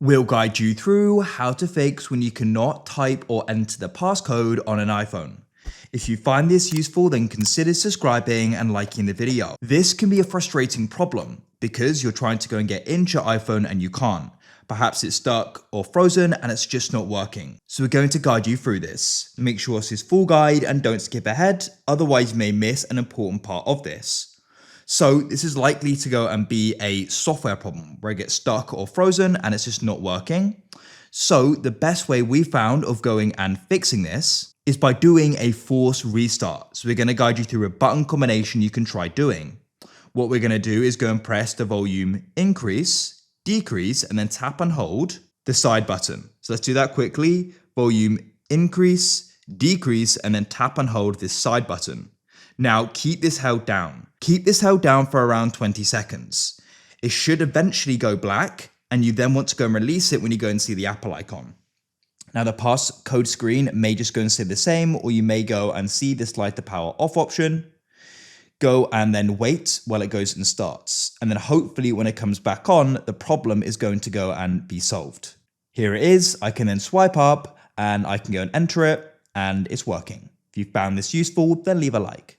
We'll guide you through how to fix when you cannot type or enter the passcode on an iPhone. If you find this useful, then consider subscribing and liking the video. This can be a frustrating problem because you're trying to go and get into your iPhone and you can't. Perhaps it's stuck or frozen and it's just not working. So we're going to guide you through this. Make sure this is full guide and don't skip ahead, otherwise you may miss an important part of this. So this is likely to go and be a software problem where it gets stuck or frozen and it's just not working. So the best way we found of going and fixing this is by doing a force restart. So we're going to guide you through a button combination you can try doing. What we're going to do is go and press the volume increase, decrease, and then tap and hold the side button. So let's do that quickly. Volume increase, decrease, and then tap and hold this side button. Now keep this held down. Keep this held down for around 20 seconds. It should eventually go black and you then want to go and release it when you go and see the Apple icon. Now the passcode screen may just go and say the same, or you may go and see this light the power off option. Go and then wait while it goes and starts. And then hopefully when it comes back on, the problem is going to go and be solved. Here it is. I can then swipe up and I can go and enter it and it's working. If you found this useful, then leave a like.